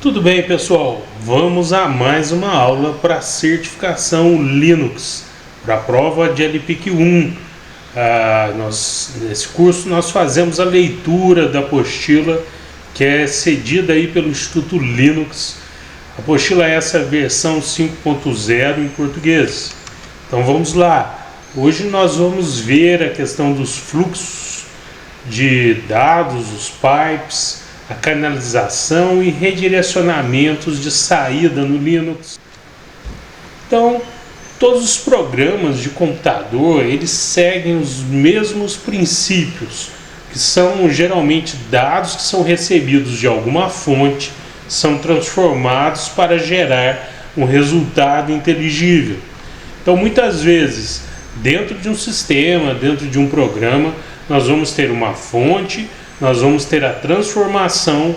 Tudo bem, pessoal? Vamos a mais uma aula para certificação Linux, para a prova de LPIC 1. Nesse curso nós fazemos a leitura da apostila que é cedida aí pelo Instituto Linux. A apostila é essa versão 5.0 em português. Então vamos lá. Hoje nós vamos ver a questão dos fluxos de dados, os pipes, a canalização e redirecionamentos de saída no Linux. Então, todos os programas de computador, eles seguem os mesmos princípios, que são geralmente dados que são recebidos de alguma fonte, são transformados para gerar um resultado inteligível. Então, muitas vezes, dentro de um sistema, dentro de um programa, nós vamos ter uma fonte, nós vamos ter a transformação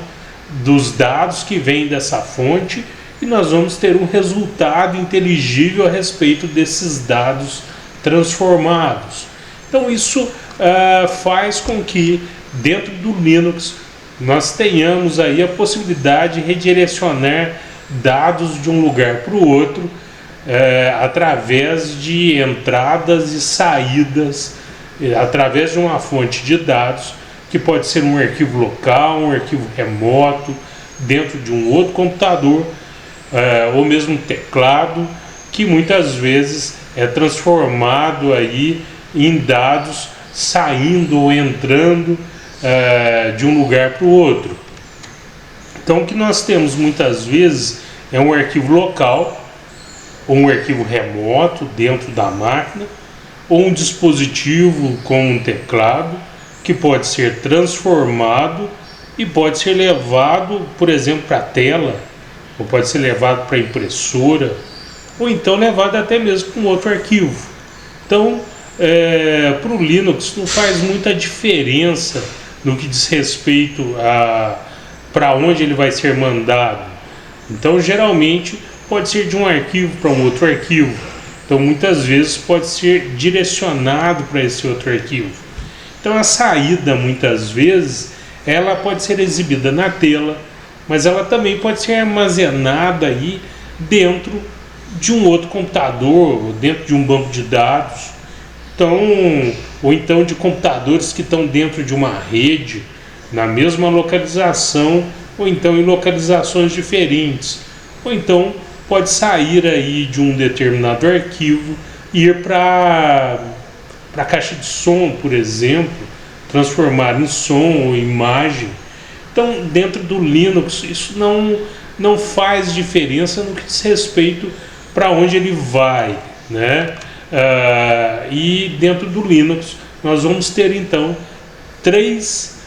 dos dados que vêm dessa fonte e nós vamos ter um resultado inteligível a respeito desses dados transformados. Então isso faz com que dentro do Linux nós tenhamos aí a possibilidade de redirecionar dados de um lugar para o outro através de entradas e saídas, através de uma fonte de dados, que pode ser um arquivo local, um arquivo remoto, dentro de um outro computador, ou mesmo um teclado, que muitas vezes é transformado aí em dados saindo ou entrando de um lugar para o outro. Então o que nós temos muitas vezes é um arquivo local, ou um arquivo remoto dentro da máquina, ou um dispositivo como um teclado, que pode ser transformado e pode ser levado, por exemplo, para a tela, ou pode ser levado para a impressora, ou então levado até mesmo para um outro arquivo. Então, para o Linux não faz muita diferença no que diz respeito a para onde ele vai ser mandado. Então, geralmente, pode ser de um arquivo para um outro arquivo. Então, muitas vezes pode ser direcionado para esse outro arquivo. Então a saída, muitas vezes, ela pode ser exibida na tela, mas ela também pode ser armazenada aí dentro de um outro computador, dentro de um banco de dados, ou então de computadores que estão dentro de uma rede, na mesma localização, ou então em localizações diferentes. Ou então pode sair aí de um determinado arquivo e ir para a caixa de som, por exemplo, transformar em som ou imagem. Então, dentro do Linux, isso não faz diferença no que diz respeito para onde ele vai, né? E dentro do Linux, nós vamos ter, então, três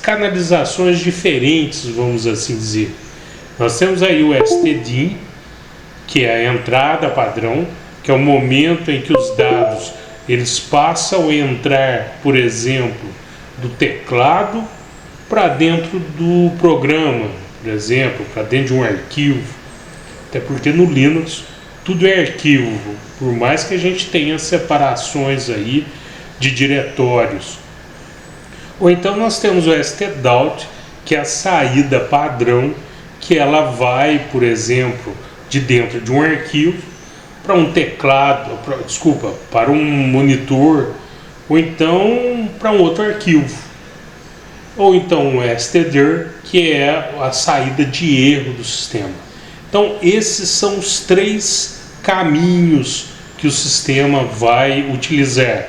canalizações diferentes, vamos assim dizer. Nós temos aí o stdin, que é a entrada padrão, que é o momento em que os dados eles passam a entrar, por exemplo, do teclado para dentro do programa, por exemplo, para dentro de um arquivo. Até porque no Linux tudo é arquivo, por mais que a gente tenha separações aí de diretórios. Ou então nós temos o stdout, que é a saída padrão, que ela vai, por exemplo, de dentro de um arquivo para um teclado, para um monitor, ou então para um outro arquivo. Ou então o stdir, que é a saída de erro do sistema. Então esses são os três caminhos que o sistema vai utilizar.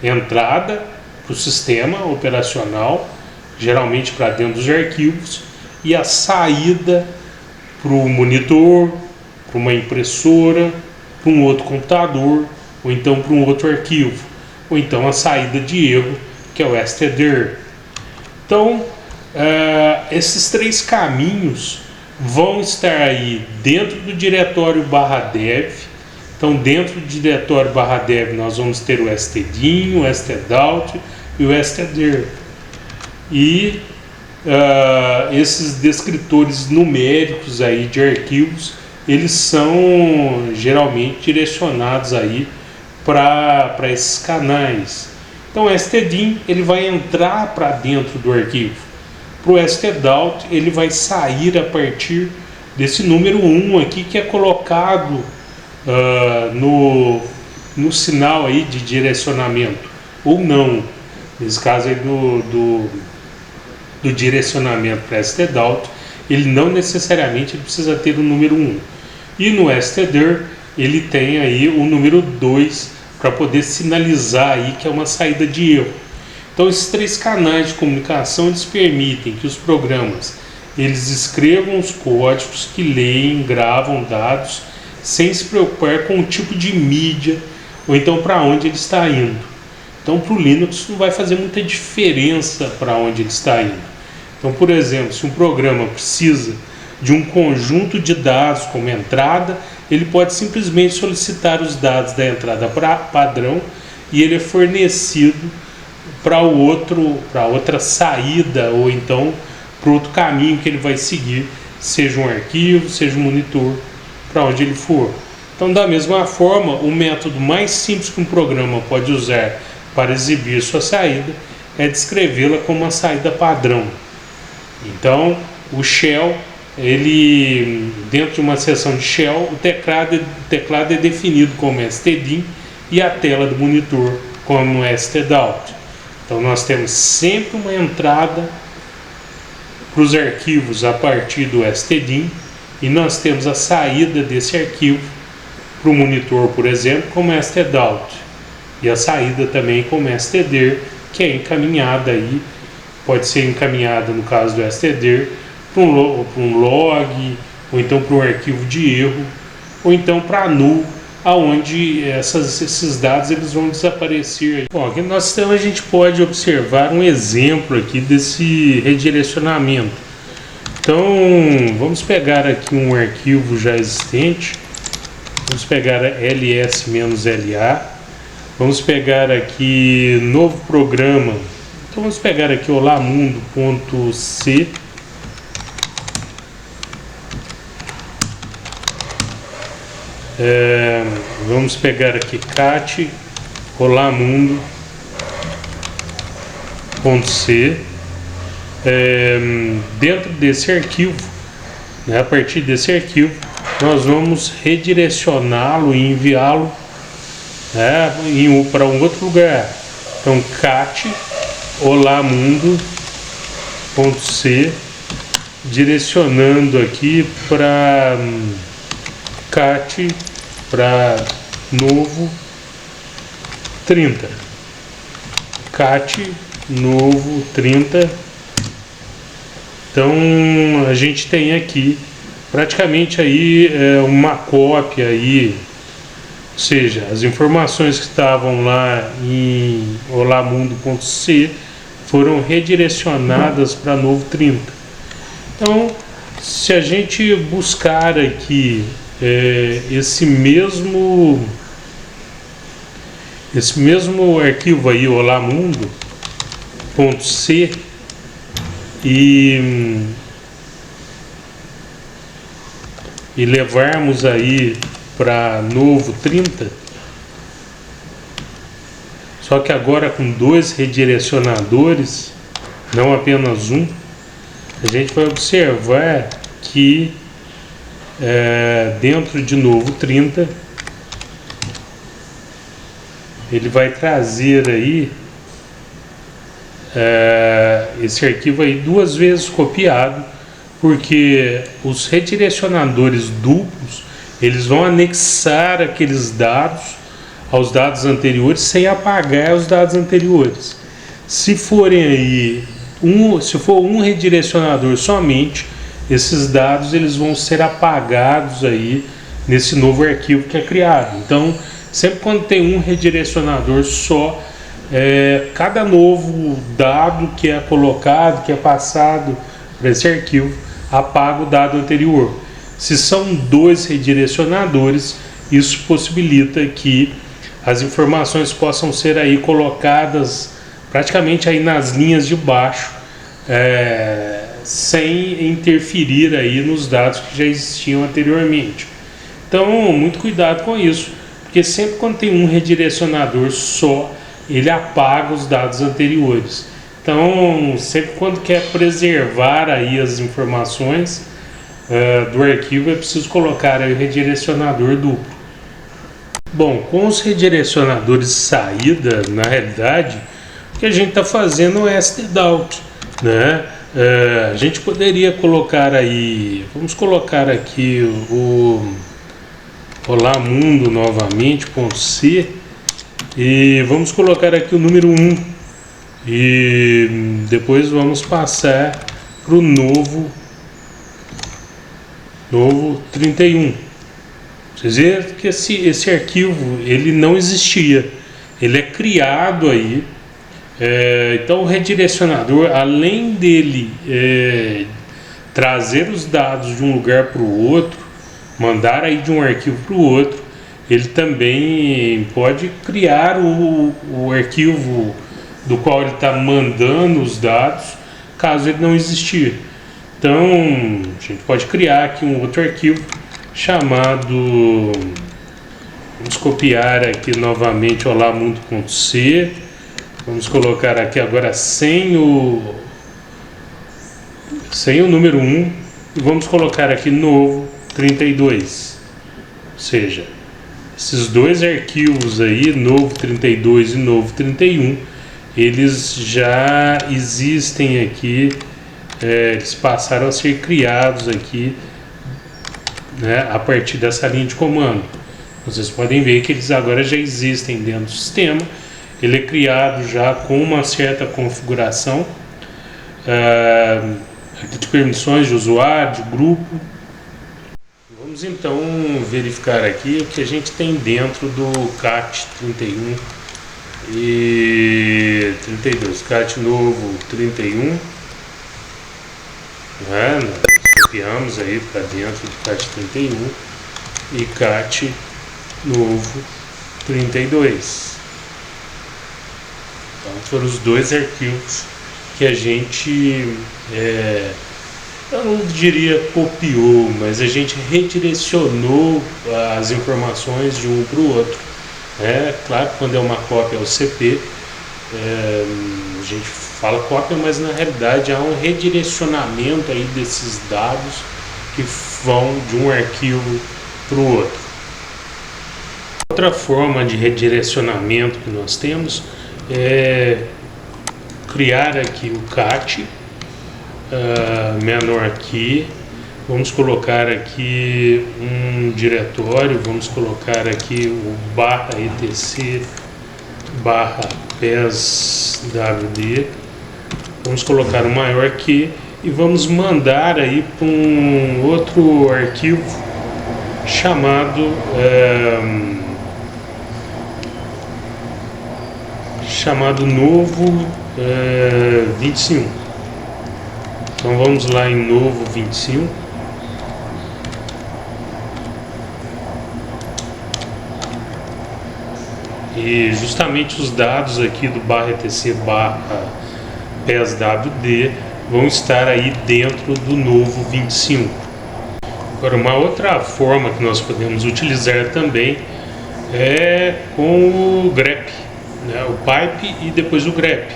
Entrada para o sistema operacional, geralmente para dentro dos arquivos, e a saída para o monitor, para uma impressora, para um outro computador, ou então para um outro arquivo, ou então a saída de erro, que é o stdir. Então, esses três caminhos vão estar aí dentro do diretório /dev. Então, dentro do diretório /dev, nós vamos ter o stdin, o stdout e o stdir. E esses descritores numéricos aí de arquivos, eles são geralmente direcionados aí para esses canais. Então o stdin ele vai entrar para dentro do arquivo. Para o stdout, ele vai sair a partir desse número 1 aqui, que é colocado no sinal aí de direcionamento, ou não, nesse caso aí do direcionamento para stdout, ele não necessariamente precisa ter o número 1. E no stdir, ele tem aí o número 2 para poder sinalizar aí que é uma saída de erro. Então esses 3 canais de comunicação, eles permitem que os programas eles escrevam os códigos que leem, gravam dados sem se preocupar com o tipo de mídia ou então para onde ele está indo. Então para o Linux não vai fazer muita diferença para onde ele está indo. Então, por exemplo, se um programa precisa de um conjunto de dados como entrada, ele pode simplesmente solicitar os dados da entrada padrão e ele é fornecido para outra saída ou então para outro caminho que ele vai seguir, seja um arquivo, seja um monitor, para onde ele for. Então, da mesma forma, o método mais simples que um programa pode usar para exibir sua saída é descrevê-la como uma saída padrão. Então, o shell, ele, dentro de uma seção de shell, o teclado é definido como stdin e a tela do monitor como stdout. Então nós temos sempre uma entrada para os arquivos a partir do stdin e nós temos a saída desse arquivo para o monitor, por exemplo, como stdout, e a saída também como stdir, que é encaminhada aí, pode ser encaminhada no caso do stdir para um log, ou então para um arquivo de erro, ou então para a null, aonde esses dados eles vão desaparecer. Bom, aqui no nosso sistema a gente pode observar um exemplo aqui desse redirecionamento. Então vamos pegar aqui um arquivo já existente, vamos pegar ls-la, vamos pegar aqui novo programa, então vamos pegar aqui olamundo.c. Vamos pegar aqui cat olamundo.c. Dentro desse arquivo, né, a partir desse arquivo, nós vamos redirecioná-lo e enviá-lo, né, para um outro lugar. Então, cat olamundo.c, direcionando aqui para cat para novo 30, cat novo 30. Então a gente tem aqui praticamente aí uma cópia aí, ou seja, as informações que estavam lá em olamundo.c foram redirecionadas para novo 30. Então, se a gente buscar aqui esse mesmo arquivo aí, olamundo.c, e levarmos aí para novo 30, só que agora com 2 redirecionadores, não apenas um, a gente vai observar que dentro de novo 30 ele vai trazer aí esse arquivo aí 2 vezes copiado, porque os redirecionadores duplos eles vão anexar aqueles dados aos dados anteriores sem apagar os dados anteriores. Se forem aí se for um redirecionador somente, esses dados eles vão ser apagados aí nesse novo arquivo que é criado. Então, sempre quando tem um redirecionador só, cada novo dado que é colocado, que é passado para esse arquivo, apaga o dado anterior. Se são 2 redirecionadores, isso possibilita que as informações possam ser aí colocadas praticamente aí nas linhas de baixo, sem interferir aí nos dados que já existiam anteriormente. Então, muito cuidado com isso, porque sempre quando tem um redirecionador só, ele apaga os dados anteriores. Então, sempre quando quer preservar aí as informações do arquivo, é preciso colocar aí o redirecionador duplo. Bom, com os redirecionadores de saída, na realidade, o que a gente está fazendo é stdout, né? A gente poderia colocar aí, vamos colocar aqui o Olá Mundo novamente, .c, e vamos colocar aqui o número 1 e depois vamos passar para o novo 31. Vocês veem que esse arquivo ele não existia, ele é criado aí. Então o redirecionador, além dele trazer os dados de um lugar para o outro, mandar aí de um arquivo para o outro, ele também pode criar o arquivo do qual ele está mandando os dados, caso ele não existir. Então a gente pode criar aqui um outro arquivo chamado, vamos copiar aqui novamente Olá Mundo.c. Vamos colocar aqui agora sem o número 1 e vamos colocar aqui novo 32. Ou seja, esses dois arquivos aí, novo 32 e novo 31, eles já existem aqui, eles passaram a ser criados aqui, né, a partir dessa linha de comando. Vocês podem ver que eles agora já existem dentro do sistema. Ele é criado já com uma certa configuração aqui de permissões de usuário, de grupo. Vamos então verificar aqui o que a gente tem dentro do CAT 31 e 32. CAT novo 31, né? Nós copiamos aí para dentro do CAT 31 e CAT novo 32. Então foram os dois arquivos que a gente, eu não diria copiou, mas a gente redirecionou as informações de um para o outro. Claro que quando é uma cópia ao CP, a gente fala cópia, mas na realidade há um redirecionamento aí desses dados que vão de um arquivo para o outro. Outra forma de redirecionamento que nós temos é criar aqui o CAT menor aqui, vamos colocar aqui um diretório, vamos colocar aqui o /etc /peswd, vamos colocar o maior aqui e vamos mandar aí para um outro arquivo chamado novo 25. Então vamos lá em novo 25. E justamente os dados aqui do /etc /peswd vão estar aí dentro do novo 25. Agora, uma outra forma que nós podemos utilizar também é com o grep, né? O pipe e depois o grep.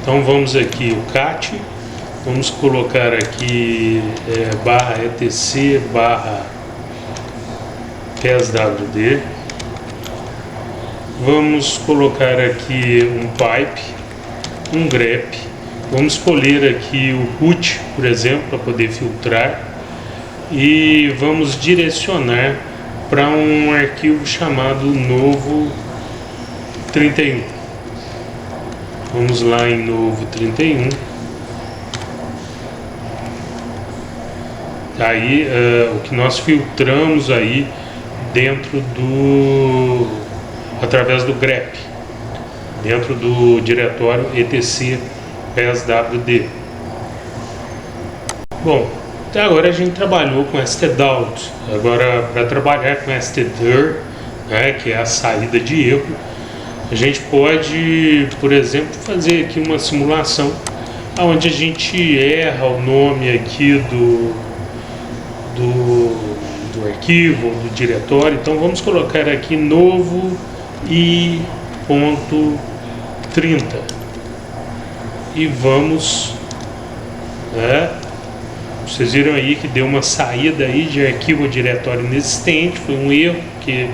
Então vamos aqui o cat, vamos colocar aqui /etc /peswd, vamos colocar aqui um pipe, um grep, vamos escolher aqui o put, por exemplo, para poder filtrar, e vamos direcionar para um arquivo chamado novo 31. Vamos lá em novo 31. Aí o que nós filtramos aí dentro através do grep, dentro do diretório etc peswd. Bom, até agora a gente trabalhou com stdout. Agora, para trabalhar com stdir, né, que é a saída de erro, a gente pode, por exemplo, fazer aqui uma simulação onde a gente erra o nome aqui do arquivo, do diretório. Então vamos colocar aqui novo i.30. e vamos, né? Vocês viram aí que deu uma saída aí de arquivo ou diretório inexistente, foi um erro, porque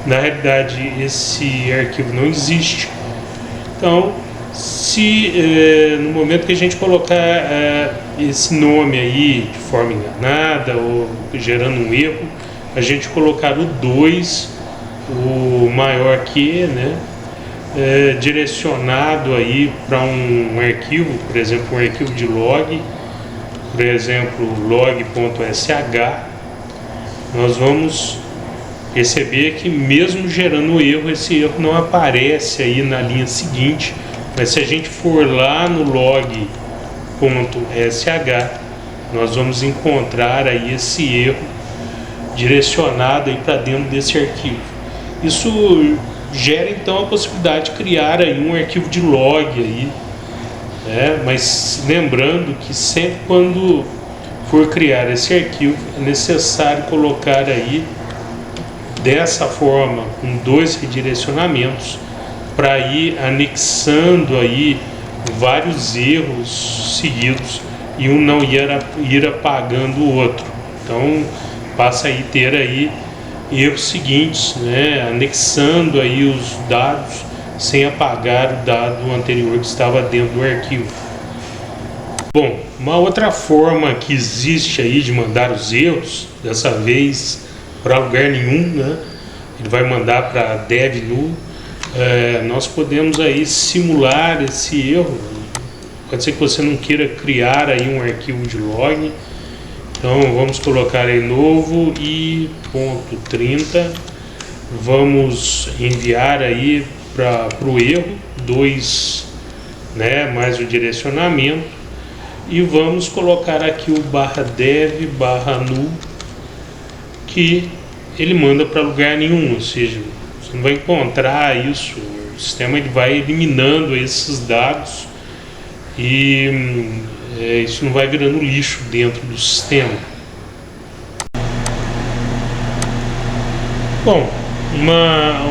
na realidade esse arquivo não existe. Então, se no momento que a gente colocar esse nome aí de forma enganada ou gerando um erro, a gente colocar o 2, o maior que, né, direcionado aí para um arquivo, por exemplo, um arquivo de log, por exemplo, log.sh, nós vamos perceber que mesmo gerando erro, esse erro não aparece aí na linha seguinte, mas se a gente for lá no log.sh, nós vamos encontrar aí esse erro direcionado aí para dentro desse arquivo. Isso gera então a possibilidade de criar aí um arquivo de log aí, mas lembrando que sempre quando for criar esse arquivo é necessário colocar aí dessa forma, com 2 redirecionamentos, para ir anexando aí vários erros seguidos e um não ir apagando o outro. Então passa a ter aí erros seguintes, né, anexando aí os dados sem apagar o dado anterior que estava dentro do arquivo. Bom, uma outra forma que existe aí de mandar os erros, dessa vez para lugar nenhum, né? Ele vai mandar para dev null. Nós podemos aí simular esse erro. Pode ser que você não queira criar aí um arquivo de log. Então vamos colocar aí novo e ponto 30. Vamos enviar aí para o erro 2, né, mais o direcionamento, e vamos colocar aqui o /dev /null, que ele manda para lugar nenhum, ou seja, você não vai encontrar isso. O sistema ele vai eliminando esses dados e isso não vai virando lixo dentro do sistema. Bom,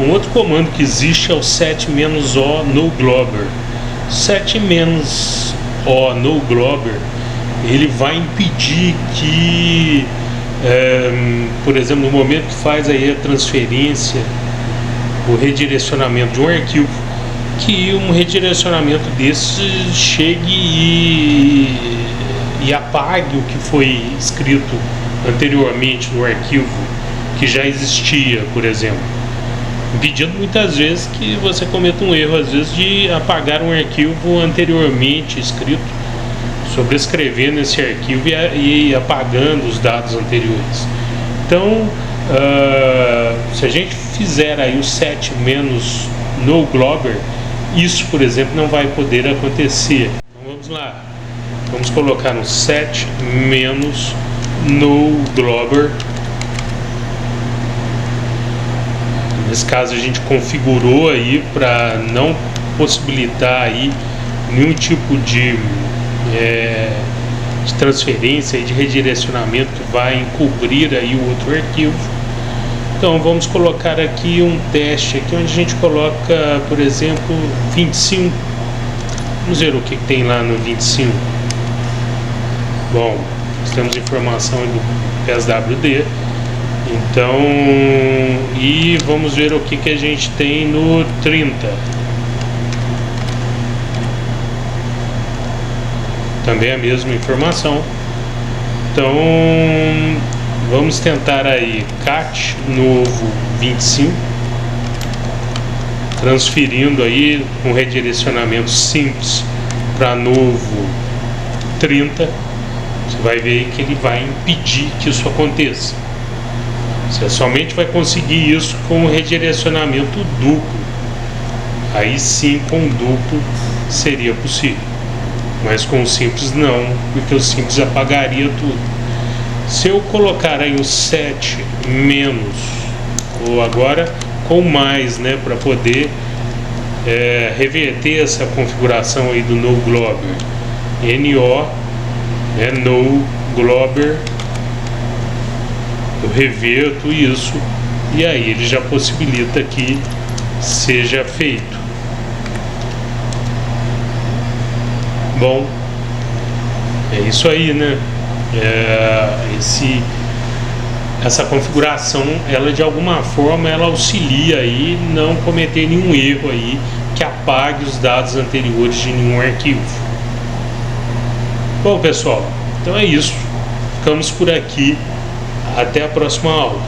um outro comando que existe é o set-o noglobber. Set-o noglobber, ele vai impedir que, por exemplo, no momento que faz aí a transferência, o redirecionamento de um arquivo, que um redirecionamento desse chegue e apague o que foi escrito anteriormente no arquivo que já existia, por exemplo, impedindo muitas vezes que você cometa um erro, às vezes, de apagar um arquivo anteriormente escrito, sobrescrevendo esse arquivo e apagando os dados anteriores. Então, se a gente fizer aí o set -noglobber, isso, por exemplo, não vai poder acontecer. Então vamos lá, vamos colocar no set -noglobber. Nesse caso a gente configurou aí para não possibilitar aí nenhum tipo de transferência e de redirecionamento que vai encobrir aí o outro arquivo. Então vamos colocar aqui um teste aqui onde a gente coloca, por exemplo, 25. Vamos ver o que tem lá no 25. Bom, nós temos informação do PSWD. Então, e vamos ver o que a gente tem no 30. Também a mesma informação. Então, vamos tentar aí cat novo 25, transferindo aí um redirecionamento simples para novo 30. Você vai ver que ele vai impedir que isso aconteça. Você somente vai conseguir isso com o redirecionamento duplo. Aí sim, com o duplo seria possível, mas com o simples não, porque o simples apagaria tudo. Se eu colocar aí o 7 menos, ou agora com mais, né, para poder reverter essa configuração aí do noglobber, noglobber, eu reverto isso e aí ele já possibilita que seja feito. Bom, é isso aí, né? Essa configuração, ela de alguma forma ela auxilia aí não cometer nenhum erro aí que apague os dados anteriores de nenhum arquivo. Bom, pessoal, então é isso. Ficamos por aqui. Até a próxima aula.